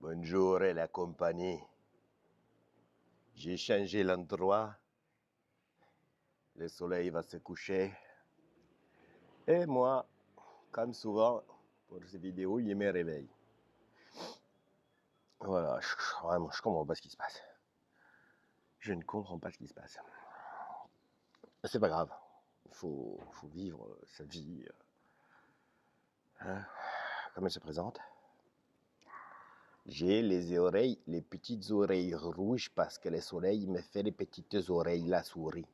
Bonjour la compagnie. J'ai changé l'endroit. Le soleil va se coucher. Et moi, comme souvent, pour ces vidéos, il me réveille. Voilà, vraiment, je comprends pas ce qui se passe. Je ne comprends pas ce qui se passe. C'est pas grave. Il faut vivre sa vie comme elle se présente. J'ai les petites oreilles rouges parce que le soleil me fait les petites oreilles la souris.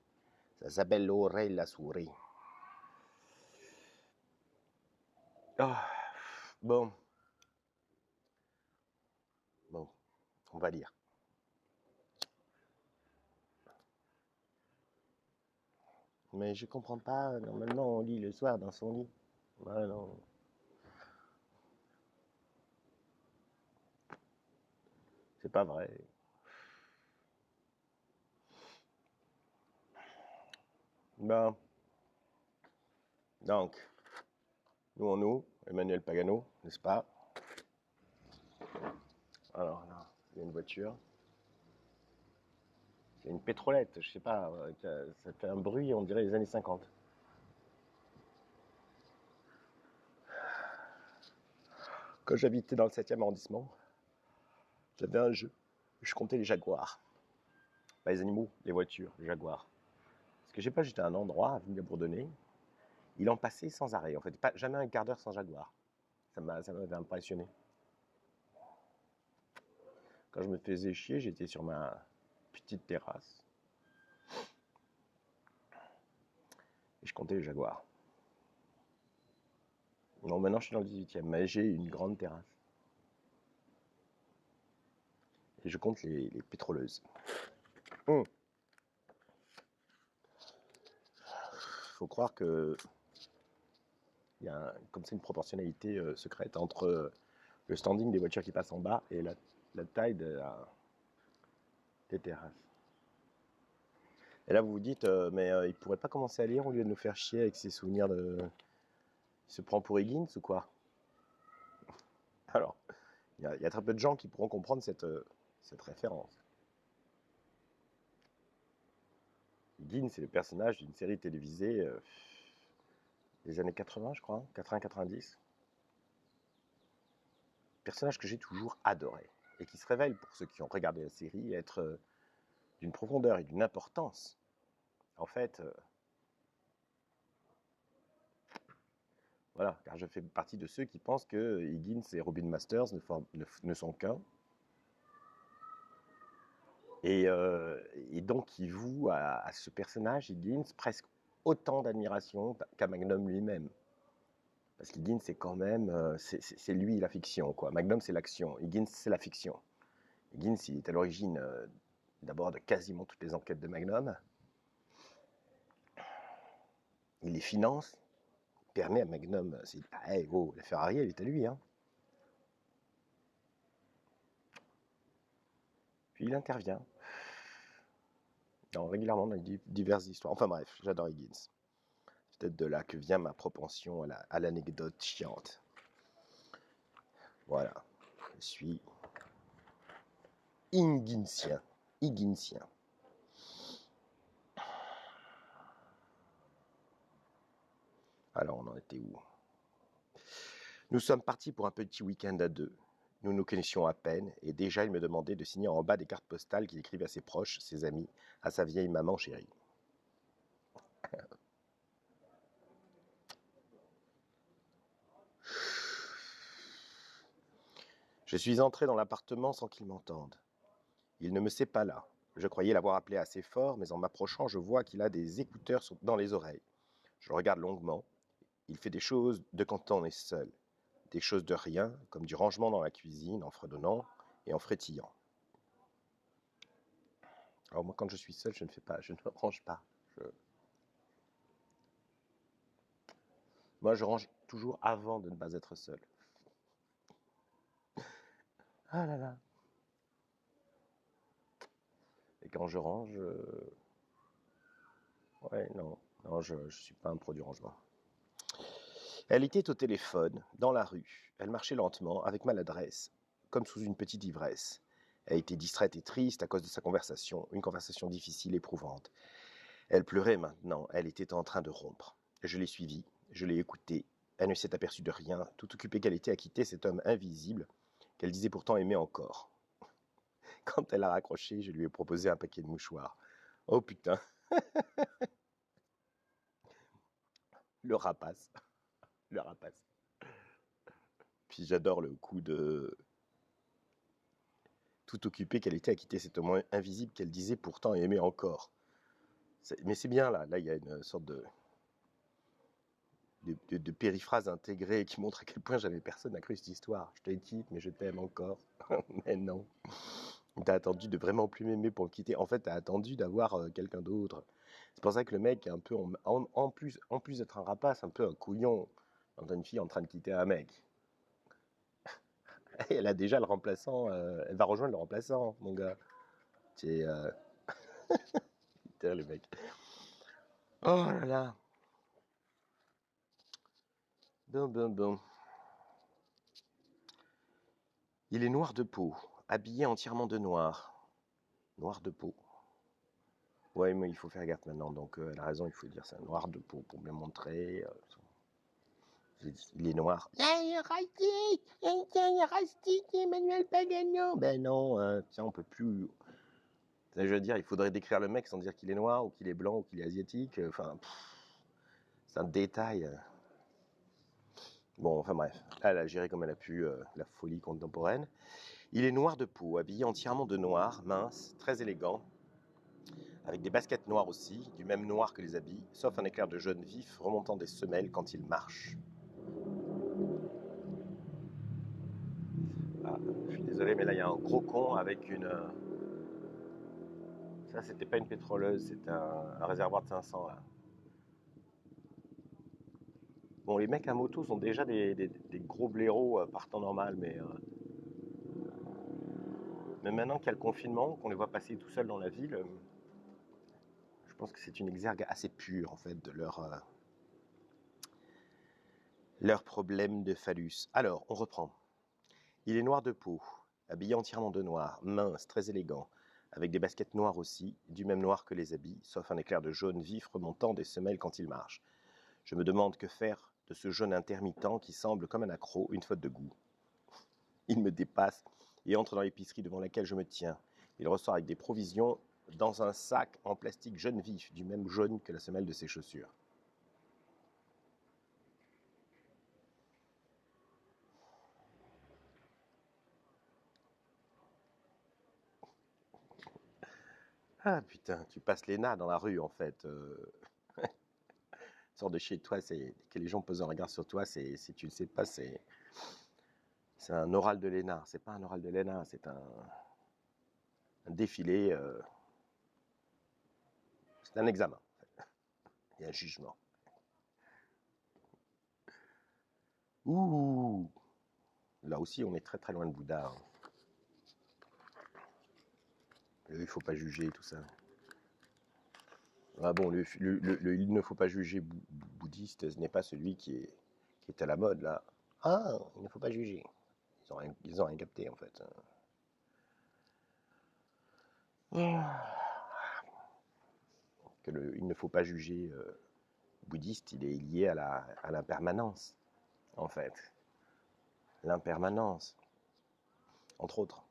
Ça s'appelle l'oreille la souris. Ah, bon, on va lire. Mais je comprends pas, normalement on lit le soir dans son lit. Ah non. C'est pas vrai. Ben, donc, Emmanuel Pagano, n'est-ce pas? Alors là, il y a une voiture. C'est une pétrolette, je sais pas, ça fait un bruit, on dirait les années 50. Quand j'habitais dans le 7e arrondissement, j'avais un jeu. Je comptais les jaguars. Pas les animaux, les voitures, les jaguars. Parce que je sais pas, j'étais à un endroit, à Villiers-Bourdonnais, il en passait sans arrêt. En fait, pas, jamais un quart d'heure sans jaguar. Ça m'avait impressionné. Quand je me faisais chier, j'étais sur ma petite terrasse et je comptais les jaguars. Non, maintenant je suis dans le 18e, mais j'ai une grande terrasse. Et je compte les pétroleuses. Faut croire que il y a comme c'est une proportionnalité secrète entre le standing des voitures qui passent en bas et la taille des terrasses. Et là, vous vous dites, mais il pourrait pas commencer à lire au lieu de nous faire chier avec ses souvenirs de. Il se prend pour Higgins ou quoi? Alors, il y a très peu de gens qui pourront comprendre cette référence. Higgins, c'est le personnage d'une série télévisée des années 80, je crois, 80-90. Personnage que j'ai toujours adoré et qui se révèle, pour ceux qui ont regardé la série, être d'une profondeur et d'une importance. En fait, voilà, car je fais partie de ceux qui pensent que Higgins et Robin Masters ne sont qu'un. Et donc, il voue à ce personnage, Higgins, presque autant d'admiration qu'à Magnum lui-même. Parce qu'Higgins, c'est quand même, c'est lui la fiction, quoi. Magnum, c'est l'action. Higgins, c'est la fiction. Higgins, il est à l'origine d'abord de quasiment toutes les enquêtes de Magnum. Il les finance, permet à Magnum, hey, oh, la Ferrari, elle est à lui, hein. Puis il intervient régulièrement dans diverses histoires. Enfin bref, j'adore Higgins. C'est peut-être de là que vient ma propension à l'anecdote chiante. Voilà, je suis Higginsien. Higginsien. Alors, on en était où? Nous sommes partis pour un petit week-end à deux. Nous nous connaissions à peine, et déjà il me demandait de signer en bas des cartes postales qu'il écrivait à ses proches, ses amis, à sa vieille maman chérie. Je suis entré dans l'appartement sans qu'il m'entende. Il ne me sait pas là. Je croyais l'avoir appelé assez fort, mais en m'approchant, je vois qu'il a des écouteurs dans les oreilles. Je le regarde longuement. Il fait des choses de quand on est seul. Des choses de rien, comme du rangement dans la cuisine, en fredonnant et en frétillant. Alors moi, quand je suis seul, je ne fais pas, je ne range pas. Moi, je range toujours avant de ne pas être seul. Ah là là. Et quand je range, ouais, non, je suis pas un pro du rangement. Elle était au téléphone, dans la rue. Elle marchait lentement, avec maladresse, comme sous une petite ivresse. Elle était distraite et triste à cause de sa conversation, une conversation difficile, éprouvante. Elle pleurait maintenant, elle était en train de rompre. Je l'ai suivie, je l'ai écoutée. Elle ne s'est aperçue de rien, tout occupée qu'elle était à quitter cet homme invisible, qu'elle disait pourtant aimer encore. Quand elle a raccroché, je lui ai proposé un paquet de mouchoirs. Oh putain, le rapace, le rapace. Puis j'adore le coup de tout occupée qu'elle était à quitter cet homme invisible qu'elle disait pourtant aimer encore. Mais c'est bien là, il y a une sorte de périphrase intégrée qui montre à quel point jamais personne n'a cru cette histoire. Je te quitte, mais je t'aime encore. Mais non. T'as attendu de vraiment plus m'aimer pour me quitter. En fait, t'as attendu d'avoir quelqu'un d'autre. C'est pour ça que le mec est un peu, en plus d'être un rapace, un peu un couillon. Quand t'as une fille en train de quitter un mec, elle a déjà le remplaçant, elle va rejoindre le remplaçant, mon gars. C'est putain, le mec. Oh là là. Bon, bon, bon. Il est noir de peau, habillé entièrement de noir. Noir de peau. Ouais, mais il faut faire gaffe maintenant, donc elle a raison, il faut dire ça. Noir de peau pour bien montrer. Il est noir. Rastique, Emmanuel Pagano. Ben non, tiens, on peut plus. Je veux dire, il faudrait décrire le mec sans dire qu'il est noir ou qu'il est blanc ou qu'il est asiatique. Enfin, c'est un détail. Bon, enfin bref, elle a géré comme elle a pu la folie contemporaine. Il est noir de peau, habillé entièrement de noir, mince, très élégant, avec des baskets noires aussi, du même noir que les habits, sauf un éclair de jaune vif remontant des semelles quand il marche. Ah, je suis désolé, mais là il y a un gros con avec une. Ça, c'était pas une pétroleuse, c'était un réservoir de 500 là. Bon, les mecs à moto sont déjà des gros blaireaux par temps normal, mais maintenant qu'il y a le confinement, qu'on les voit passer tout seuls dans la ville, je pense que c'est une exergue assez pure en fait de leur problème de phallus. Alors, on reprend. Il est noir de peau, habillé entièrement de noir, mince, très élégant, avec des baskets noires aussi, du même noir que les habits, sauf un éclair de jaune vif remontant des semelles quand il marche. Je me demande que faire de ce jaune intermittent qui semble comme un accroc, une faute de goût. Il me dépasse et entre dans l'épicerie devant laquelle je me tiens. Il ressort avec des provisions dans un sac en plastique jaune vif, du même jaune que la semelle de ses chaussures. Ah putain, tu passes l'ENA dans la rue en fait. Sors de chez toi, c'est que les gens posent un regard sur toi, c'est si tu le sais pas, c'est un oral de l'ENA. C'est pas un oral de l'ENA, c'est un défilé. C'est un examen. Il y a un jugement. Ouh, là aussi, on est très très loin de Bouddha. Hein. Il faut pas juger tout ça. Ah bon, il ne faut pas juger bouddhiste, ce n'est pas celui qui est à la mode là. Ah, il ne faut pas juger. Ils ont rien capté en fait. Il ne faut pas juger bouddhiste, il est lié à l'impermanence en fait. L'impermanence, entre autres.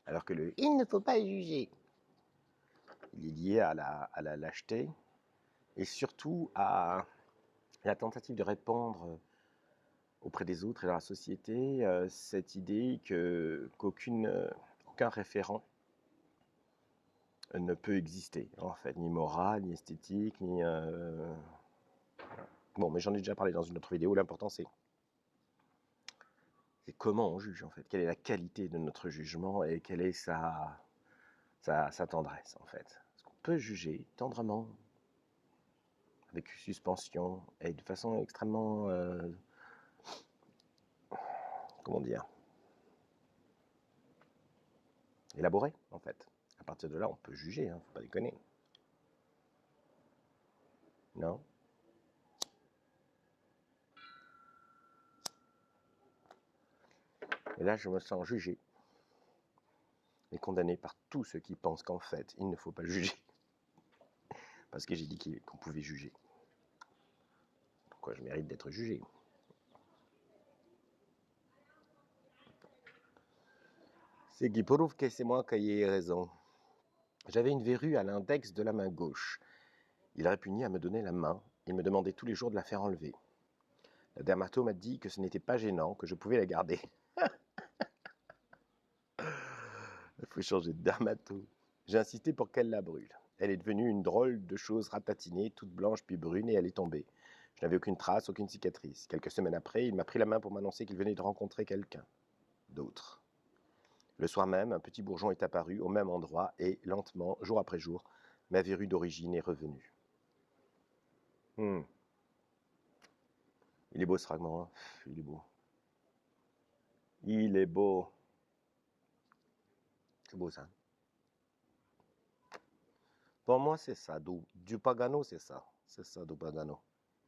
Alors que il ne faut pas juger, il est lié à la lâcheté et surtout à la tentative de répandre auprès des autres et dans la société cette idée qu'aucun référent ne peut exister, en fait, ni moral, ni esthétique, ni... Bon, mais j'en ai déjà parlé dans une autre vidéo, l'important c'est comment on juge, en fait, quelle est la qualité de notre jugement et quelle est sa tendresse, en fait. Est-ce qu'on peut juger tendrement, avec suspension et de façon extrêmement... comment dire, élaboré, en fait. À partir de là, on peut juger, hein, faut pas déconner. Non? Et là, je me sens jugé et condamné par tous ceux qui pensent qu'en fait, il ne faut pas juger. Parce que j'ai dit qu'on pouvait juger. Pourquoi je mérite d'être jugé? C'est qui prouve que c'est moi qui ai raison. J'avais une verrue à l'index de la main gauche. Il répugnait à me donner la main. Il me demandait tous les jours de la faire enlever. La dermato m'a dit que ce n'était pas gênant, que je pouvais la garder. Il faut changer de dermato. J'ai insisté pour qu'elle la brûle. Elle est devenue une drôle de chose ratatinée, toute blanche puis brune, et elle est tombée. Je n'avais aucune trace, aucune cicatrice. Quelques semaines après, il m'a pris la main pour m'annoncer qu'il venait de rencontrer quelqu'un d'autre. Le soir même, un petit bourgeon est apparu au même endroit et, lentement, jour après jour, ma verrue d'origine est revenue. Il est beau ce fragment, hein. Il est beau. Il est beau. C'est beau ça. Pour moi, c'est ça. Du Pagano, c'est ça. C'est ça, du Pagano.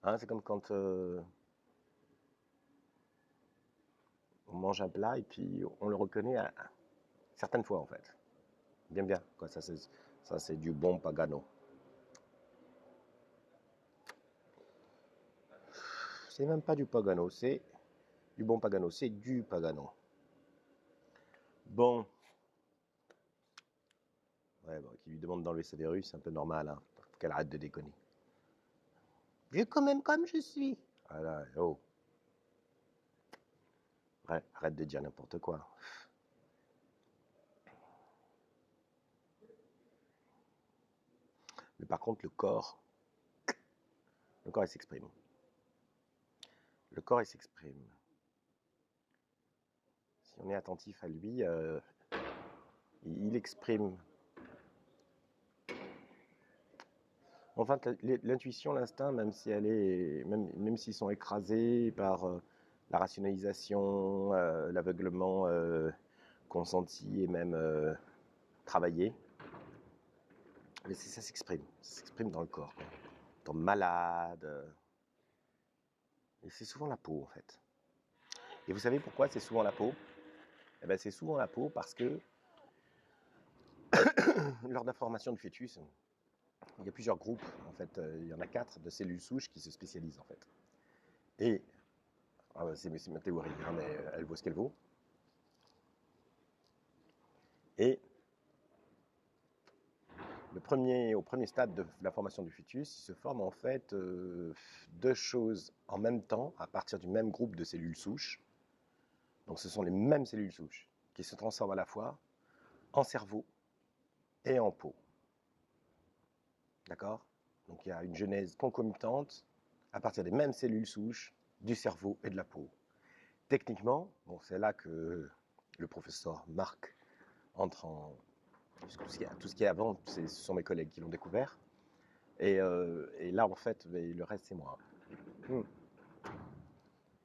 Hein, c'est comme quand on mange un plat et puis on le reconnaît à certaines fois en fait. Bien, bien. Quoi, ça, c'est du bon Pagano. C'est même pas du Pagano, c'est du bon Pagano. C'est du Pagano. Bon. Ouais, bon, qui lui demande d'enlever sa verrue, c'est un peu normal. Hein. Faut qu'elle arrête de déconner. Vieux quand même comme je suis. Voilà, oh. Ouais, arrête de dire n'importe quoi. Mais par contre, le corps, il s'exprime. Le corps, il s'exprime. Si on est attentif à lui, il exprime. Enfin, l'intuition, l'instinct, même si elle est, même s'ils sont écrasés par la rationalisation, l'aveuglement consenti et même travaillé, mais ça s'exprime dans le corps. Quoi. On tombe malade. Et c'est souvent la peau, en fait. Et vous savez pourquoi c'est souvent la peau? Eh ben, c'est souvent la peau parce que lors de la formation du fœtus, il y a plusieurs groupes, en fait, il y en a 4 de cellules souches qui se spécialisent, en fait. Et, c'est ma théorie, hein, mais elle vaut ce qu'elle vaut. Et au premier stade de la formation du fœtus, il se forme en fait 2 choses en même temps à partir du même groupe de cellules souches. Donc ce sont les mêmes cellules souches qui se transforment à la fois en cerveau et en peau. D'accord? Donc il y a une genèse concomitante à partir des mêmes cellules souches du cerveau et de la peau. Techniquement, bon, c'est là que le professeur Marc entre en... Tout ce qui est avant, ce sont mes collègues qui l'ont découvert. Et là, en fait, le reste, c'est moi.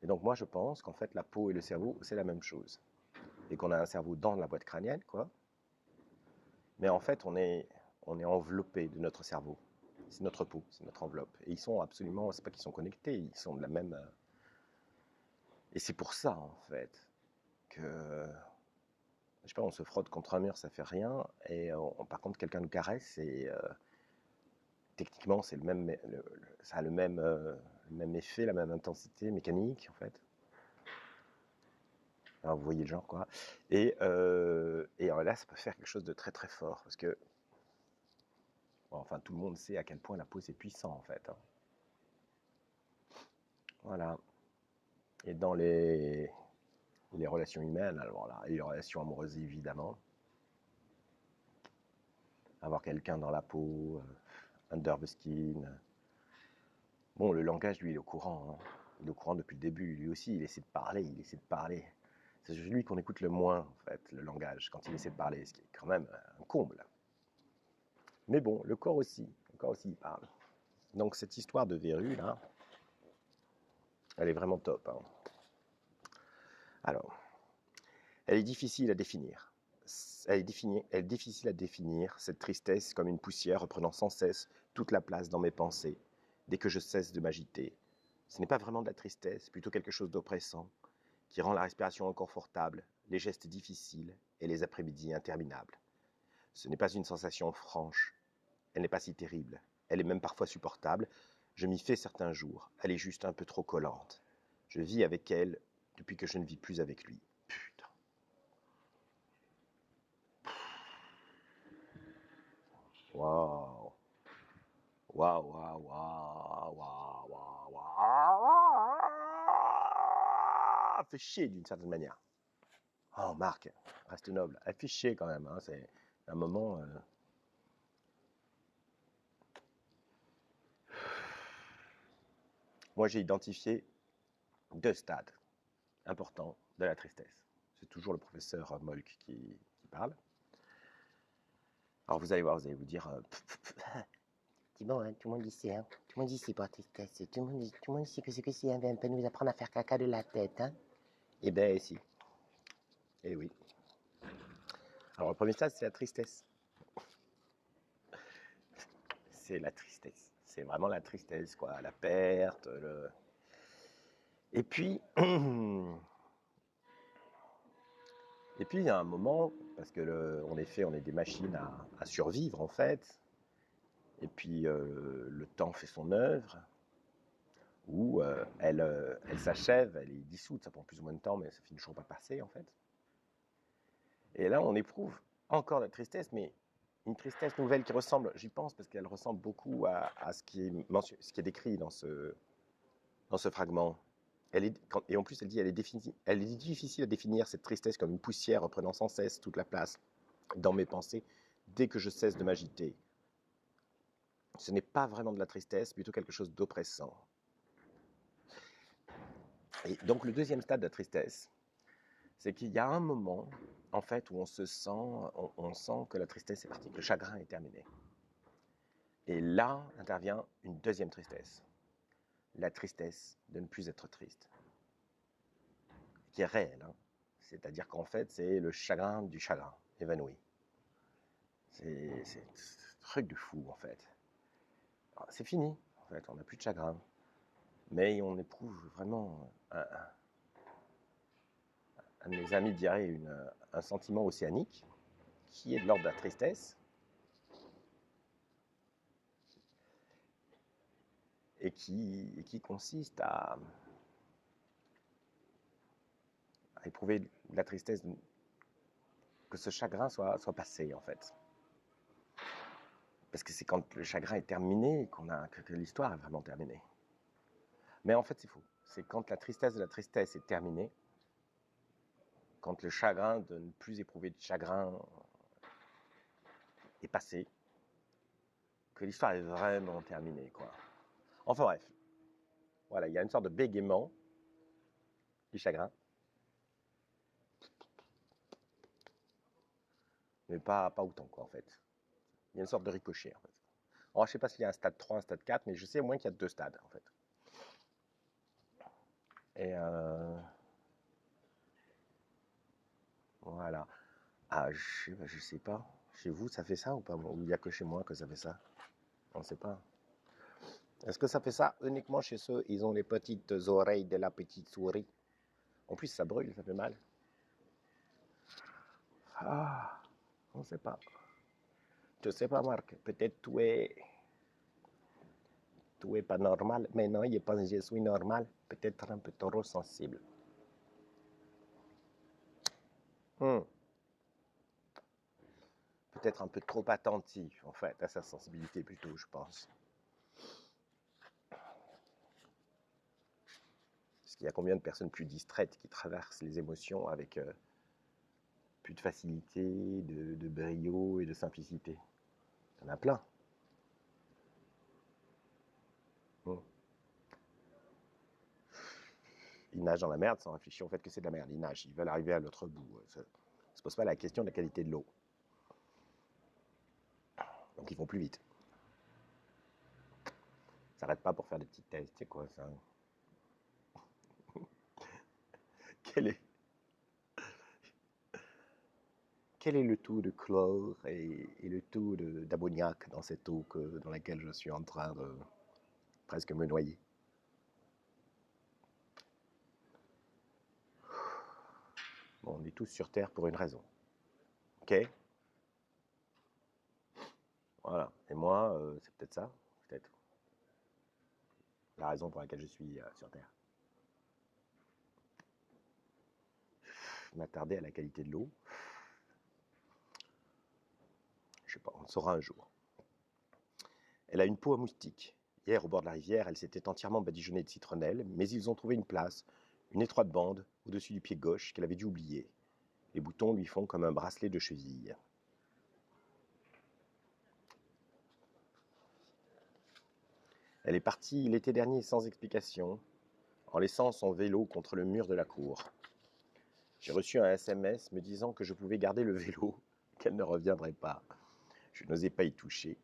Et donc, moi, je pense qu'en fait, la peau et le cerveau, c'est la même chose. Et qu'on a un cerveau dans la boîte crânienne, quoi. Mais en fait, on est enveloppé de notre cerveau. C'est notre peau, c'est notre enveloppe. Et ils sont absolument, c'est pas qu'ils sont connectés, ils sont de la même... Et c'est pour ça, en fait, que... Je sais pas, on se frotte contre un mur, ça fait rien. Et par contre, quelqu'un nous caresse et... techniquement, c'est ça a le même effet, la même intensité mécanique, en fait. Alors, vous voyez le genre, quoi. Et là, ça peut faire quelque chose de très, très fort. Parce que, bon, enfin, tout le monde sait à quel point la peau, c'est puissant, en fait. Hein. Voilà. Et dans les relations humaines, alors là, et les relations amoureuses, évidemment. Avoir quelqu'un dans la peau, under the skin. Bon, le langage, lui, il est au courant. Hein. Il est au courant depuis le début. Lui aussi, il essaie de parler. C'est lui qu'on écoute le moins, en fait, le langage, quand il essaie de parler, ce qui est quand même un comble. Mais bon, le corps aussi, il parle. Donc cette histoire de verrue, là, elle est vraiment top. Hein. Alors, elle est difficile à définir. Elle est difficile à définir, cette tristesse comme une poussière reprenant sans cesse toute la place dans mes pensées, dès que je cesse de m'agiter. Ce n'est pas vraiment de la tristesse, plutôt quelque chose d'oppressant, qui rend la respiration inconfortable, les gestes difficiles et les après-midi interminables. Ce n'est pas une sensation franche, elle n'est pas si terrible, elle est même parfois supportable. Je m'y fais certains jours, elle est juste un peu trop collante. Je vis avec elle depuis que je ne vis plus avec lui. Putain. Waouh. Waouh, waouh, waouh, waouh, waouh, waouh. Fait chier d'une certaine manière. Oh, Marc, reste noble. Elle fait chier quand même. Hein. C'est un moment. Moi, j'ai identifié 2 stades importants de la tristesse. C'est toujours le professeur Molk qui parle. Alors, vous allez voir, vous allez vous dire. C'est bon, hein, tout le monde ici, hein. Tout le monde ici pour tristesse. Tout le monde ici que c'est que c'est, hein, un peu nous apprendre à faire caca de la tête, hein. Eh ben, si. Eh oui. Alors, le premier stade, c'est la tristesse. C'est la tristesse. C'est vraiment la tristesse, quoi. La perte, le. Et puis, il y a un moment, parce que en effet, on est des machines à survivre en fait. Et puis le temps fait son œuvre, où elle s'achève, elle est dissoute. Ça prend plus ou moins de temps, mais ça finit toujours par passer en fait. Et là, on éprouve encore la tristesse, mais une tristesse nouvelle qui ressemble, j'y pense, parce qu'elle ressemble beaucoup à ce qui est décrit dans ce fragment. Et en plus, elle dit elle est difficile à définir cette tristesse comme une poussière reprenant sans cesse toute la place dans mes pensées dès que je cesse de m'agiter. Ce n'est pas vraiment de la tristesse, plutôt quelque chose d'oppressant. Et donc le deuxième stade de la tristesse, c'est qu'il y a un moment, en fait, où on sent que la tristesse est partie, que le chagrin est terminé. Et là intervient une deuxième tristesse, la tristesse de ne plus être triste, qui est réelle. Hein. C'est-à-dire qu'en fait, c'est le chagrin du chagrin évanoui. C'est un truc de fou, en fait. C'est fini, en fait, on n'a plus de chagrin. Mais on éprouve vraiment, un de mes amis dirait, un sentiment océanique qui est de l'ordre de la tristesse et qui consiste à éprouver de la tristesse, que ce chagrin soit passé, en fait. Parce que c'est quand le chagrin est terminé que l'histoire est vraiment terminée. Mais en fait, c'est faux. C'est quand la tristesse de la tristesse est terminée, quand le chagrin de ne plus éprouver de chagrin est passé, que l'histoire est vraiment terminée, quoi. Enfin bref, voilà, il y a une sorte de bégaiement du chagrin, mais pas autant, quoi, en fait. Il y a une sorte de ricochet, en fait. Alors, je ne sais pas s'il y a un stade 3, un stade 4, mais je sais au moins qu'il y a 2 stades, en fait. Et voilà. Ah, je sais pas. Chez vous, ça fait ça ou pas? Ou il n'y a que chez moi que ça fait ça? On ne sait pas. Est-ce que ça fait ça uniquement chez ceux ils ont les petites oreilles de la petite souris? En plus, ça brûle, ça fait mal. Ah, on ne sait pas. Je ne sais pas, Marc. Peut-être tu es pas normal. Mais non, il pense que je suis normal. Peut-être un peu trop sensible. Peut-être un peu trop attentif, en fait, à sa sensibilité plutôt, je pense. Parce qu'il y a combien de personnes plus distraites qui traversent les émotions avec plus de facilité, de brio et de simplicité. Il y en a plein. Ils nagent dans la merde sans réfléchir au fait que c'est de la merde. Ils nagent, ils veulent arriver à l'autre bout. Ça ne se pose pas la question de la qualité de l'eau. Donc ils vont plus vite. Ils s'arrêtent pas pour faire des petits tests. C'est quoi ça? Quel est le taux de chlore et le taux d'ammoniac dans cette eau dans laquelle je suis en train de presque me noyer? Bon, tous sur Terre pour une raison. Ok? Voilà. Et moi, c'est peut-être ça, peut-être la raison pour laquelle je suis sur Terre. M'attarder à la qualité de l'eau. Je sais pas, on le saura un jour. Elle a une peau à moustique. Hier, au bord de la rivière, elle s'était entièrement badigeonnée de citronnelle, mais ils ont trouvé une place, une étroite bande, au-dessus du pied gauche qu'elle avait dû oublier. Les boutons lui font comme un bracelet de cheville. Elle est partie l'été dernier sans explication, en laissant son vélo contre le mur de la cour. J'ai reçu un SMS me disant que je pouvais garder le vélo, qu'elle ne reviendrait pas. Je n'osais pas y toucher.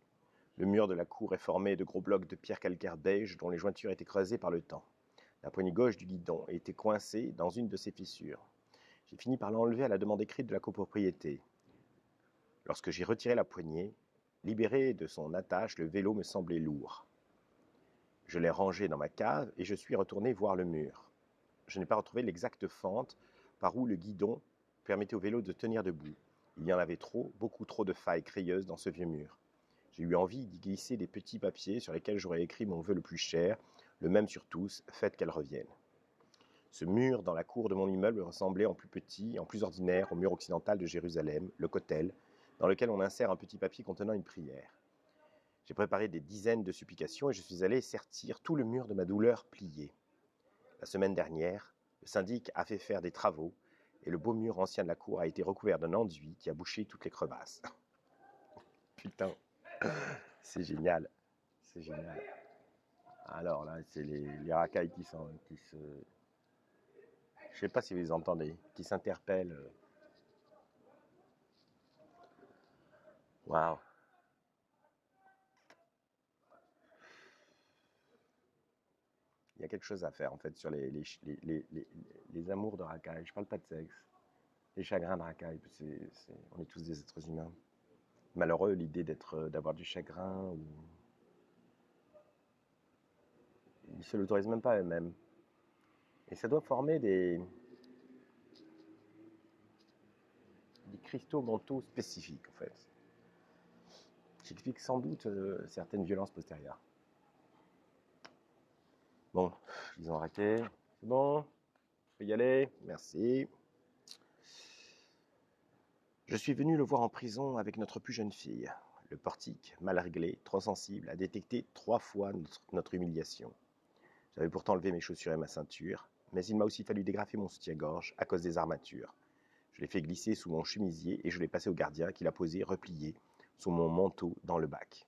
Le mur de la cour est formé de gros blocs de pierre calcaire beige dont les jointures étaient creusées par le temps. La poignée gauche du guidon était coincée dans une de ces fissures. J'ai fini par l'enlever à la demande écrite de la copropriété. Lorsque j'ai retiré la poignée, libéré de son attache, le vélo me semblait lourd. Je l'ai rangé dans ma cave et je suis retourné voir le mur. Je n'ai pas retrouvé l'exacte fente par où le guidon permettait au vélo de tenir debout. Il y en avait trop, beaucoup trop de failles crayeuses dans ce vieux mur. J'ai eu envie d'y glisser des petits papiers sur lesquels j'aurais écrit mon vœu le plus cher, le même sur tous, faites qu'elle revienne. Ce mur dans la cour de mon immeuble ressemblait en plus petit, en plus ordinaire, au mur occidental de Jérusalem, le Kotel, dans lequel on insère un petit papier contenant une prière. J'ai préparé des dizaines de supplications et je suis allé sertir tout le mur de ma douleur pliée. La semaine dernière, le syndic a fait faire des travaux et le beau mur ancien de la cour a été recouvert d'un enduit qui a bouché toutes les crevasses. Putain, c'est génial, c'est génial. Alors là, c'est les racailles qui se... Je sais pas si vous les entendez, qui s'interpellent. Waouh. Il y a quelque chose à faire en fait sur les amours de racailles. Je parle pas de sexe. Les chagrins de racailles, on est tous des êtres humains. Malheureux l'idée d'avoir du chagrin ou ils se l'autorisent même pas eux-mêmes. Et ça doit former des cristaux mentaux spécifiques en fait. J'explique sans doute certaines violences postérieures. Bon, ils ont arrêté. C'est bon, je peux y aller, merci. Je suis venu le voir en prison avec notre plus jeune fille. Le portique, mal réglé, trop sensible, a détecté 3 fois notre humiliation. J'avais pourtant levé mes chaussures et ma ceinture, mais il m'a aussi fallu dégrafer mon soutien-gorge à cause des armatures. Je l'ai fait glisser sous mon chemisier et je l'ai passé au gardien qui l'a posé replié sous mon manteau dans le bac.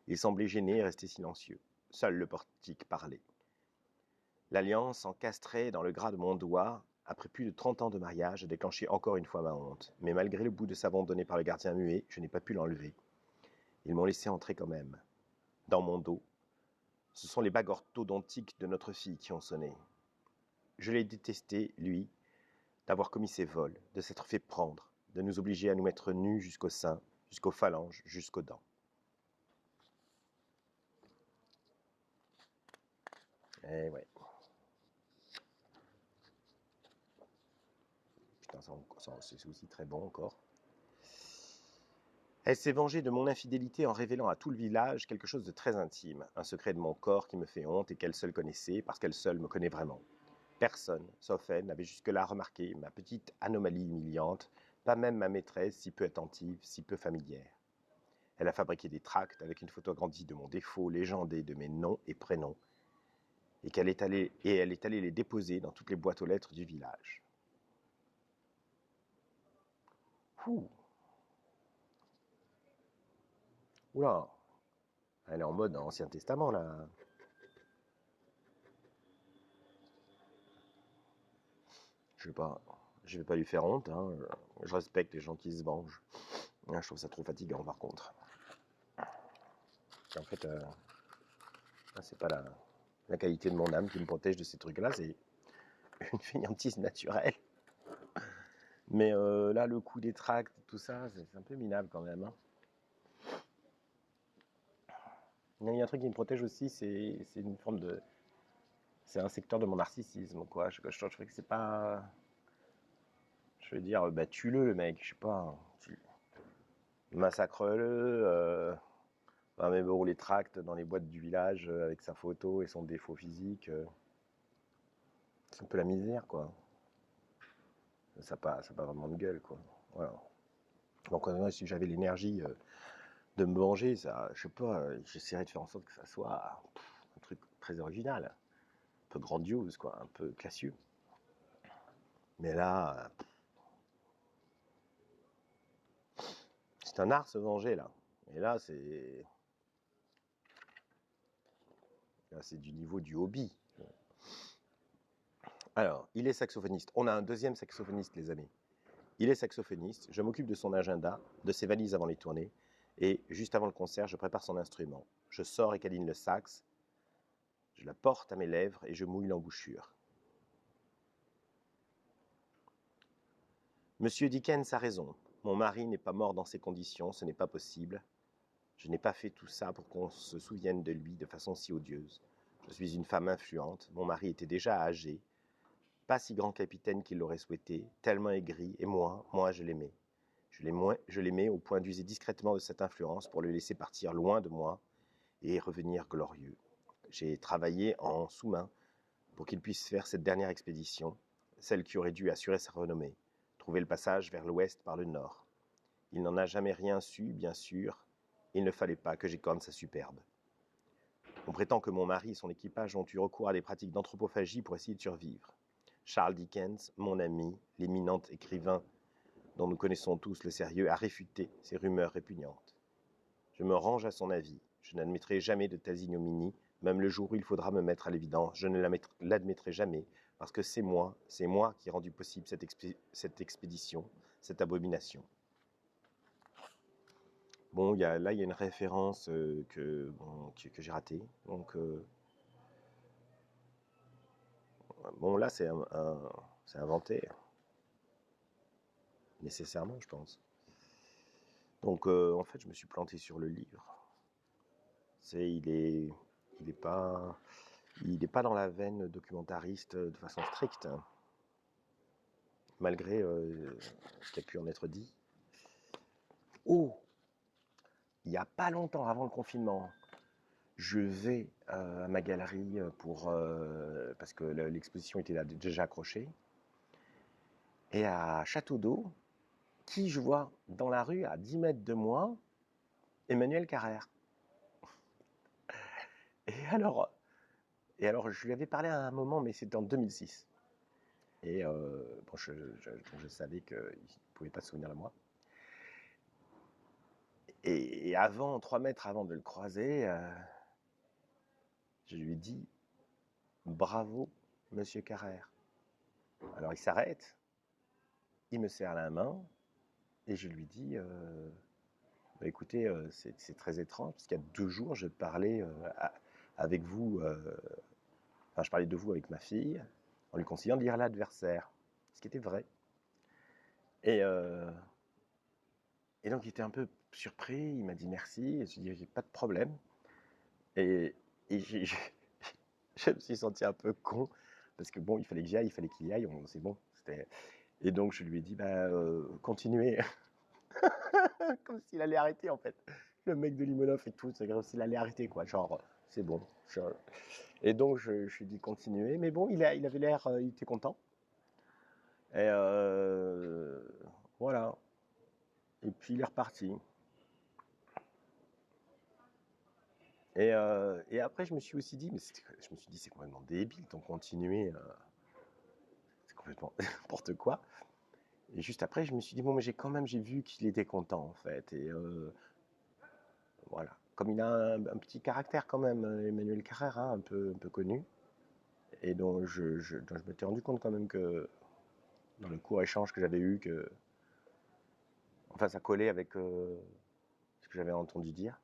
Il semblait gêné et restait silencieux. Seul le portique parlait. L'alliance encastrée dans le gras de mon doigt, après plus de 30 ans de mariage, a déclenché encore une fois ma honte. Mais malgré le bout de savon donné par le gardien muet, je n'ai pas pu l'enlever. Ils m'ont laissé entrer quand même. Dans mon dos, ce sont les bagues orthodontiques de notre fille qui ont sonné. Je l'ai détesté, lui, d'avoir commis ces vols, de s'être fait prendre, de nous obliger à nous mettre nus jusqu'au sein, jusqu'aux phalanges, jusqu'aux dents. Eh ouais. Putain, c'est aussi très bon encore. Elle s'est vengée de mon infidélité en révélant à tout le village quelque chose de très intime, un secret de mon corps qui me fait honte et qu'elle seule connaissait, parce qu'elle seule me connaît vraiment. Personne, sauf elle, n'avait jusque-là remarqué ma petite anomalie humiliante, pas même ma maîtresse, si peu attentive, si peu familière. Elle a fabriqué des tracts avec une photo agrandie de mon défaut légendé de mes noms et prénoms, et elle est allée les déposer dans toutes les boîtes aux lettres du village. Ouh. Oula, elle est en mode Ancien Testament, là. Je sais pas, je vais pas lui faire honte, hein. Je respecte les gens qui se vengent. Je trouve ça trop fatigant, par contre. En fait, c'est pas la qualité de mon âme qui me protège de ces trucs-là, c'est une fainéantise naturelle. Mais là, le coup des tracts, tout ça, c'est un peu minable quand même. Hein. Il y a un truc qui me protège aussi, c'est une forme de... C'est un secteur de mon narcissisme, quoi. Je trouve que c'est pas... Je veux dire, bah tue-le, le mec, je sais pas. Massacre-le. Enfin, mais bon, les tracts dans les boîtes du village avec sa photo et son défaut physique. C'est un peu la misère, quoi. Ça a pas vraiment de gueule, quoi. Voilà. Donc, si j'avais l'énergie de me venger, ça, je sais pas, j'essaierais de faire en sorte que ça soit un truc très original, un peu grandiose, quoi, un peu classieux. Mais là, c'est un art se venger, là. Et là, c'est du niveau du hobby. Alors, il est saxophoniste. On a un deuxième saxophoniste, les amis. Il est saxophoniste. Je m'occupe de son agenda, de ses valises avant les tournées. Et juste avant le concert, je prépare son instrument. Je sors et câline le sax. Je la porte à mes lèvres et je mouille l'embouchure. Monsieur Dickens a raison. Mon mari n'est pas mort dans ces conditions, ce n'est pas possible. Je n'ai pas fait tout ça pour qu'on se souvienne de lui de façon si odieuse. Je suis une femme influente. Mon mari était déjà âgé. Pas si grand capitaine qu'il l'aurait souhaité, tellement aigri, et moi je l'aimais. Je l'aimais au point d'user discrètement de cette influence pour le laisser partir loin de moi et revenir glorieux. J'ai travaillé en sous-main pour qu'il puisse faire cette dernière expédition, celle qui aurait dû assurer sa renommée, trouver le passage vers l'ouest par le nord. Il n'en a jamais rien su, bien sûr. Il ne fallait pas que j'écorne sa superbe. On prétend que mon mari et son équipage ont eu recours à des pratiques d'anthropophagie pour essayer de survivre. Charles Dickens, mon ami, l'éminent écrivain dont nous connaissons tous le sérieux, a réfuté ces rumeurs répugnantes. Je me range à son avis. Je n'admettrai jamais de telles ignominies, même le jour où il faudra me mettre à l'évidence. Je ne l'admettrai jamais, parce que c'est moi qui ai rendu possible cette expédition, cette abomination. Bon, là, il y a une référence que j'ai ratée. Donc, bon, là, c'est inventé, nécessairement, je pense. Donc, en fait, je me suis planté sur le livre. Il est pas dans la veine documentariste de façon stricte, hein, malgré ce qui a pu en être dit. Oh, il n'y a pas longtemps, avant le confinement, je vais à ma galerie parce que l'exposition était déjà accrochée. Et à Château d'Eau, qui je vois dans la rue à 10 mètres de moi, Emmanuel Carrère. Et alors, je lui avais parlé à un moment, mais c'était en 2006. Et bon, je savais qu'il ne pouvait pas se souvenir de moi. Et 3 mètres avant de le croiser, je lui dis « Bravo, monsieur Carrère ». Alors il s'arrête, il me serre la main, et je lui dis bah, écoutez, c'est très étrange, parce qu'il y a 2 jours, je parlais avec vous, je parlais de vous avec ma fille, en lui conseillant de lire l'adversaire, ce qui était vrai. Et donc il était un peu surpris, il m'a dit merci, et je lui ai dit pas de problème. Et je me suis senti un peu con, parce que bon, il fallait que j'y aille, il fallait qu'il y aille, c'est bon. Et donc je lui ai dit, bah, continuez, comme s'il allait arrêter en fait. Le mec de Limonov et tout, c'est comme s'il allait arrêter, quoi, genre, c'est bon. Et donc je lui ai dit continuez, mais bon, il avait l'air, il était content. Et voilà. Et puis il est reparti. Et après, je me suis aussi dit, c'est complètement débile, donc continuer, c'est complètement n'importe quoi. Et juste après, je me suis dit, bon, mais j'ai vu qu'il était content, en fait. Et voilà. Comme il a un petit caractère, quand même, Emmanuel Carrère, hein, un peu connu. Et donc, je m'étais rendu compte, quand même, que dans le court échange que j'avais eu, enfin, ça collait avec ce que j'avais entendu dire.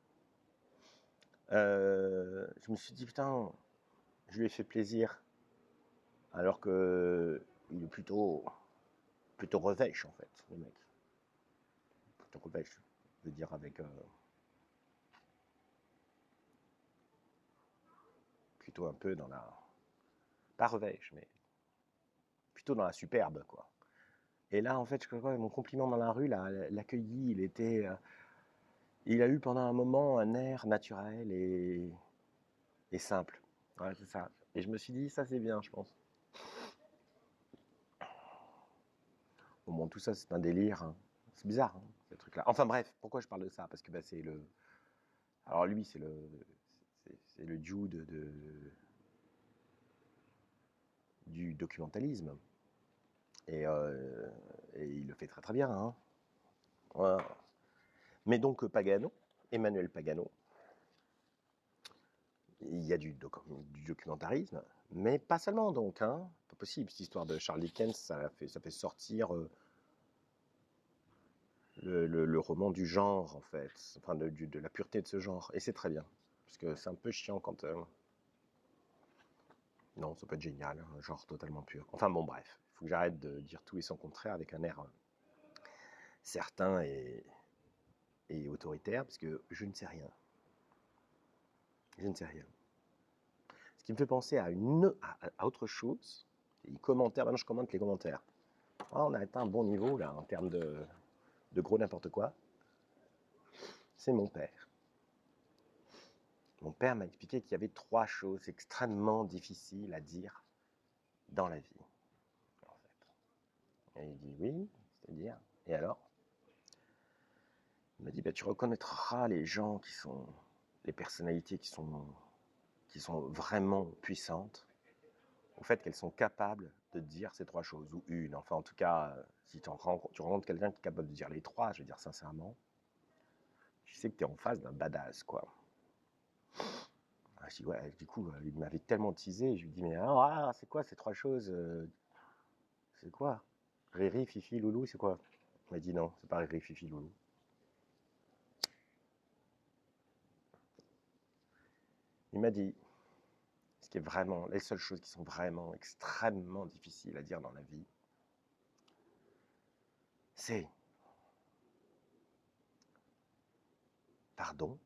Je me suis dit, putain, je lui ai fait plaisir. Alors que il est plutôt revêche, en fait, le mec. Plutôt revêche, je veux dire, avec plutôt un peu dans la, pas revêche, mais plutôt dans la superbe, quoi. Et là, en fait, je crois que mon compliment dans la rue, là, l'accueilli, il a eu pendant un moment un air naturel et simple. Ouais, c'est ça. Et je me suis dit, ça c'est bien, je pense. Bon, tout ça, c'est un délire, hein. C'est bizarre, hein, ce truc-là. Enfin bref, pourquoi je parle de ça? Parce que bah, c'est le. Alors lui, c'est le Jude du documentalisme. Et, euh, et il le fait très très bien, hein. Voilà. Mais donc Pagano, Emmanuel Pagano, il y a du documentarisme, mais pas seulement donc, hein. Pas possible, cette histoire de Charles Dickens, ça fait sortir le roman du genre, en fait, enfin de la pureté de ce genre, et c'est très bien, parce que c'est un peu chiant quand... non, ça peut être génial, un genre totalement pur. Enfin bon, bref, il faut que j'arrête de dire tout et son contraire avec un air certain et autoritaire, parce que je ne sais rien. Je ne sais rien. Ce qui me fait penser à autre chose, les commentaires, maintenant je commente les commentaires. Ah, on a atteint un bon niveau là en termes de gros n'importe quoi. C'est mon père. Mon père m'a expliqué qu'il y avait 3 choses extrêmement difficiles à dire dans la vie. En fait. Et il dit oui, c'est-à-dire. Et alors? Il m'a dit bah, tu reconnaîtras les gens qui sont, les personnalités qui sont vraiment puissantes, au fait qu'elles sont capables de dire ces 3 choses, ou une. Enfin, en tout cas, si tu rencontres quelqu'un qui est capable de dire les 3, je veux dire sincèrement, tu sais que tu es en face d'un badass, quoi. Je dis, ouais, du coup, il m'avait tellement teasé, je lui dis, mais alors, c'est quoi ces 3 choses c'est quoi? Riri, Fifi, Loulou, c'est quoi? Il m'a dit, non, c'est pas Riri, Fifi, Loulou. Il m'a dit, ce qui est vraiment, les seules choses qui sont vraiment extrêmement difficiles à dire dans la vie, c'est pardon,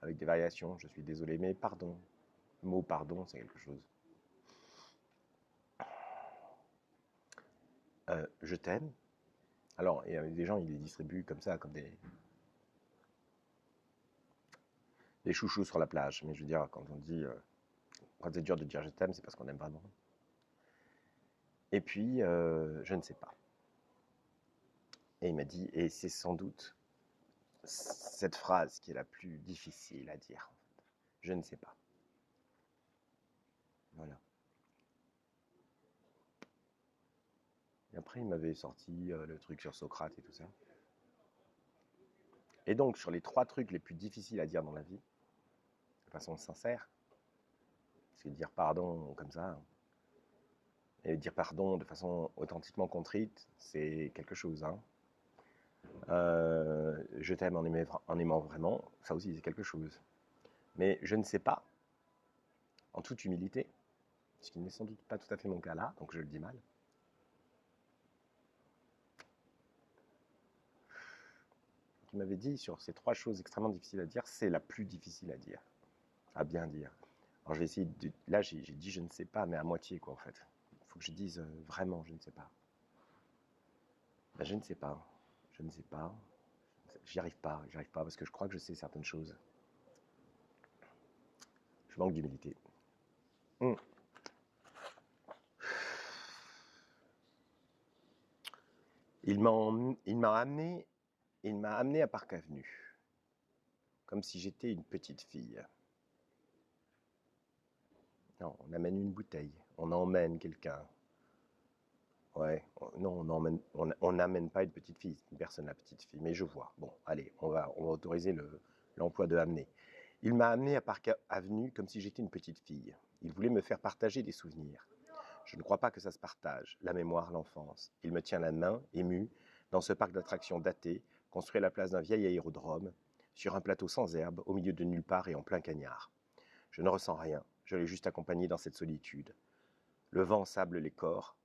avec des variations, je suis désolé, mais pardon. Le mot pardon, c'est quelque chose. Je t'aime. Alors, il y a des gens, ils les distribuent comme ça, comme des chouchous sur la plage. Mais je veux dire, quand on dit, quand c'est dur de dire je t'aime, c'est parce qu'on aime vraiment. Et puis, je ne sais pas. Et il m'a dit, et c'est sans doute cette phrase qui est la plus difficile à dire. En fait. Je ne sais pas. Voilà. Et après, il m'avait sorti le truc sur Socrate et tout ça. Et donc, sur les 3 trucs les plus difficiles à dire dans la vie, de façon sincère, parce que dire pardon comme ça, et dire pardon de façon authentiquement contrite, c'est quelque chose. Hein. Je t'aime en aimant vraiment, ça aussi c'est quelque chose. Mais je ne sais pas, en toute humilité, ce qui n'est sans doute pas tout à fait mon cas là, donc je le dis mal. Il m'avait dit sur ces 3 choses extrêmement difficiles à dire, c'est la plus difficile à dire, à bien dire. Alors je vais essayer de... Là j'ai dit je ne sais pas, mais à moitié quoi en fait. Il faut que je dise vraiment je ne sais pas. Ben, je ne sais pas, je ne sais pas. J'y arrive pas parce que je crois que je sais certaines choses. Je manque d'humilité. Mmh. Il m'a amené à Parc Avenue, comme si j'étais une petite fille. Non, on amène une bouteille, on emmène quelqu'un. Ouais, non, on n'amène pas une petite fille, c'est une personne la petite fille, mais je vois. Bon, allez, on va autoriser l'emploi de amener. Il m'a amené à Parc Avenue comme si j'étais une petite fille. Il voulait me faire partager des souvenirs. Je ne crois pas que ça se partage, la mémoire, l'enfance. Il me tient la main, ému, dans ce parc d'attractions daté, construit à la place d'un vieil aérodrome, sur un plateau sans herbe, au milieu de nulle part et en plein cagnard. Je ne ressens rien, je l'ai juste accompagné dans cette solitude. Le vent sable les corps,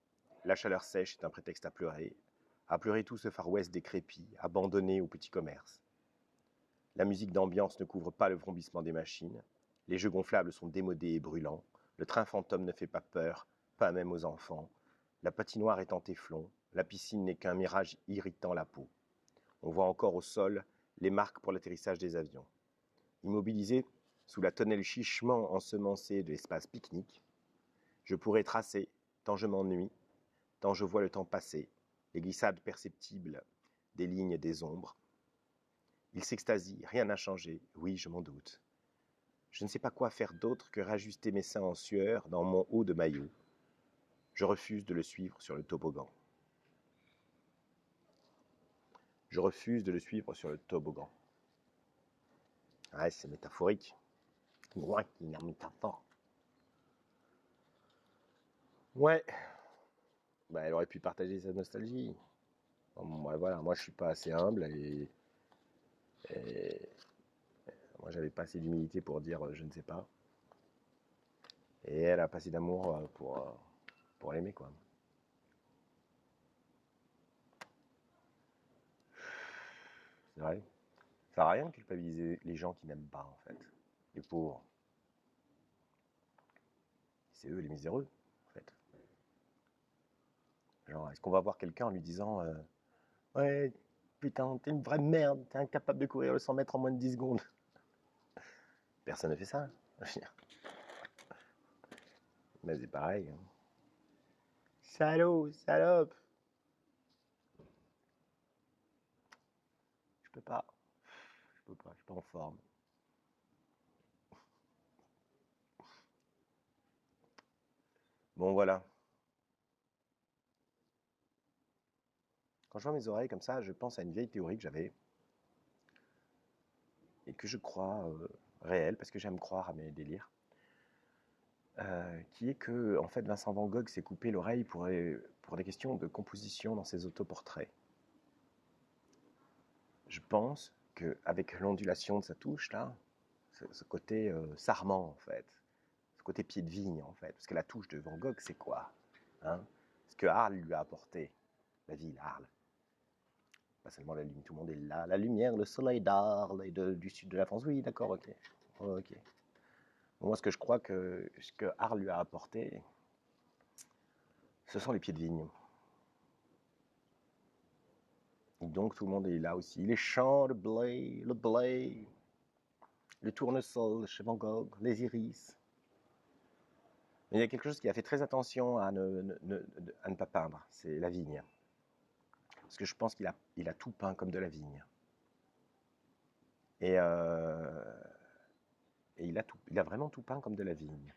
la chaleur sèche est un prétexte à pleurer tout ce Far West décrépit, abandonné au petit commerce. La musique d'ambiance ne couvre pas le vrombissement des machines, les jeux gonflables sont démodés et brûlants, Le train fantôme ne fait pas peur, pas même aux enfants. La patinoire est en téflon, la piscine n'est qu'un mirage irritant la peau. On voit encore au sol les marques pour l'atterrissage des avions. Immobilisé sous la tonnelle chichement ensemencée de l'espace pique-nique, je pourrais tracer, tant je m'ennuie, tant je vois le temps passer, les glissades perceptibles des lignes et des ombres. Il s'extasie, rien n'a changé, oui, je m'en doute. Je ne sais pas quoi faire d'autre que rajuster mes seins en sueur dans mon haut de maillot. Je refuse de le suivre sur le toboggan. Je refuse de le suivre sur le toboggan. Ouais, c'est métaphorique. Moi qui est une métaphore. Ouais. Bah, elle aurait pu partager sa nostalgie. Bon, ouais, voilà, moi je suis pas assez humble et moi j'avais pas assez d'humilité pour dire je ne sais pas. Et elle a pas assez d'amour pour l'aimer quoi. C'est vrai. Ça sert à rien de culpabiliser les gens qui n'aiment pas en fait. Les pauvres. C'est eux les miséreux en fait. Genre, est-ce qu'on va voir quelqu'un en lui disant ouais, putain, t'es une vraie merde, t'es incapable de courir le 100 mètres en moins de 10 secondes. Personne ne fait ça. Mais c'est pareil. Hein. Salaud, salope. Je peux pas. Je suis pas en forme. Bon, voilà. Quand je vois mes oreilles comme ça, je pense à une vieille théorie que j'avais et que je crois réelle, parce que j'aime croire à mes délires, qui est que, en fait, Vincent Van Gogh s'est coupé l'oreille pour des questions de composition dans ses autoportraits. Je pense qu'avec l'ondulation de sa touche, là, ce côté sarment, en fait, ce côté pied de vigne, en fait, parce que la touche de Van Gogh, c'est quoi hein ce que Arles lui a apporté, la ville, Arles. Pas seulement la lumière, tout le monde est là. La lumière, le soleil d'Arles et du sud de la France. Oui, d'accord, ok. Ok. Bon, moi, ce que je crois que ce que Arles lui a apporté, ce sont les pieds de vigne. Et donc, tout le monde est là aussi. Les champs, le blé, le tournesol chez Van Gogh, les iris. Mais il y a quelque chose qui a fait très attention à ne pas peindre, c'est la vigne. Parce que je pense qu'il a tout peint comme de la vigne. Et il a vraiment tout peint comme de la vigne.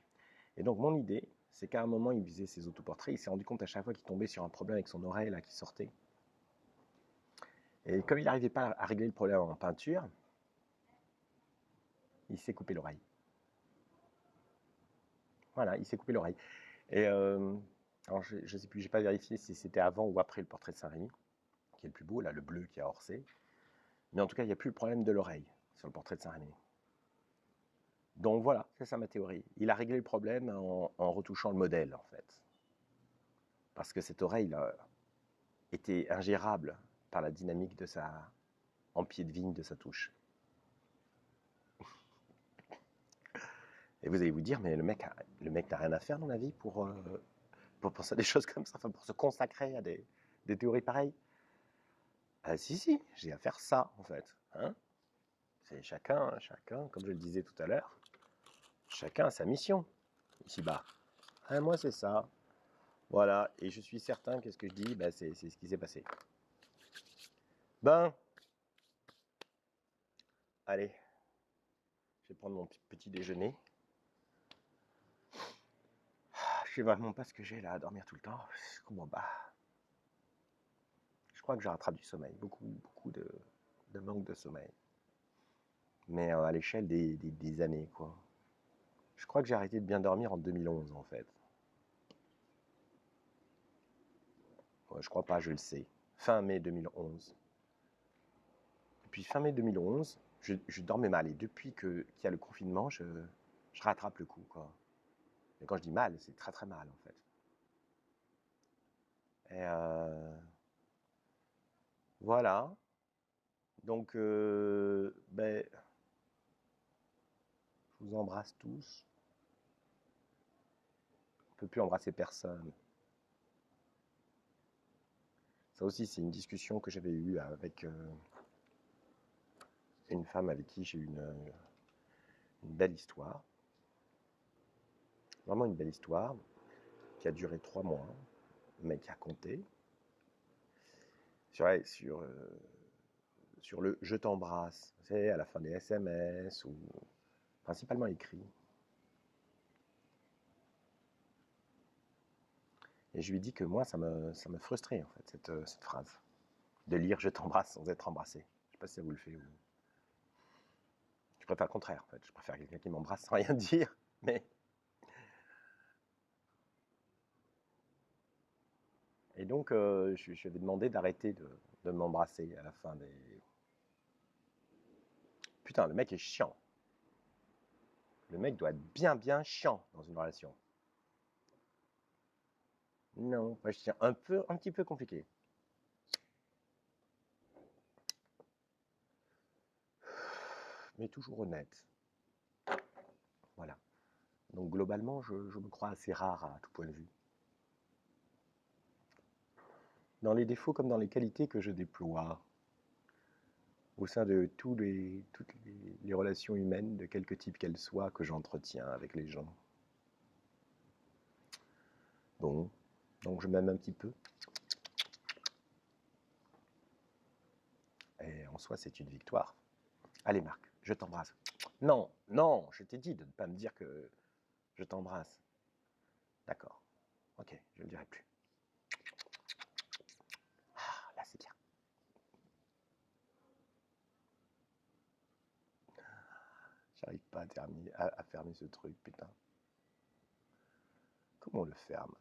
Et donc mon idée, c'est qu'à un moment, il faisait ses autoportraits, il s'est rendu compte à chaque fois qu'il tombait sur un problème avec son oreille là, qui sortait. Et comme il n'arrivait pas à régler le problème en peinture, il s'est coupé l'oreille. Voilà, il s'est coupé l'oreille. Et alors je ne sais plus, j'ai pas vérifié si c'était avant ou après le portrait de Saint-Rémy, qui est le plus beau, là, le bleu qui a Orsay. Mais en tout cas, il n'y a plus le problème de l'oreille sur le portrait de Saint-Rémy. Donc voilà, c'est ça ma théorie. Il a réglé le problème en retouchant le modèle, en fait. Parce que cette oreille là, était ingérable par la dynamique de en pied de vigne de sa touche. Et vous allez vous dire, mais le mec n'a rien à faire dans la vie pour penser à des choses comme ça, enfin, pour se consacrer à des théories pareilles. Ah, si, j'ai à faire ça, en fait. Hein c'est chacun, comme je le disais tout à l'heure, chacun a sa mission, ici-bas. Ah, moi, c'est ça. Voilà, et je suis certain que ce que je dis, bah, c'est ce qui s'est passé. Ben, allez, je vais prendre mon petit déjeuner. Je sais vraiment pas ce que j'ai là à dormir tout le temps. Comment bah je crois que je rattrape du sommeil, beaucoup de manque de sommeil. Mais à l'échelle des années, quoi. Je crois que j'ai arrêté de bien dormir en 2011, en fait. Ouais, je crois pas, je le sais. Fin mai 2011. Depuis fin mai 2011, je dormais mal. Et depuis qu'il y a le confinement, je rattrape le coup, quoi. Et quand je dis mal, c'est très très mal, en fait. Et voilà. Donc, ben, je vous embrasse tous. peut plus embrasser personne. Ça aussi, c'est une discussion que j'avais eue avec une femme avec qui j'ai eu une belle histoire. Vraiment une belle histoire qui a duré 3 mois, mais qui a compté. Sur le « je t'embrasse », vous savez, à la fin des SMS ou principalement écrit. Et je lui dis que moi, ça me frustrait, en fait, cette phrase. De lire « je t'embrasse » sans être embrassé. Je ne sais pas si ça vous le fait. Ou... Je préfère le contraire, en fait. Je préfère quelqu'un qui m'embrasse sans rien dire, mais... Et donc, je lui avais demandé d'arrêter de m'embrasser à la fin des... Putain, le mec est chiant. Le mec doit être bien chiant dans une relation. Non, moi je tiens un petit peu compliqué. Mais toujours honnête. Voilà. Donc globalement, je me crois assez rare à tout point de vue. Dans les défauts comme dans les qualités que je déploie, au sein de toutes les relations humaines, de quelque type qu'elles soient, que j'entretiens avec les gens. Bon, donc je m'aime un petit peu. Et en soi, c'est une victoire. Allez Marc, je t'embrasse. Non, non, je t'ai dit de ne pas me dire que je t'embrasse. D'accord, ok, je ne le dirai plus. Ah, là c'est bien. J'arrive pas à fermer ce truc, putain. Comment on le ferme?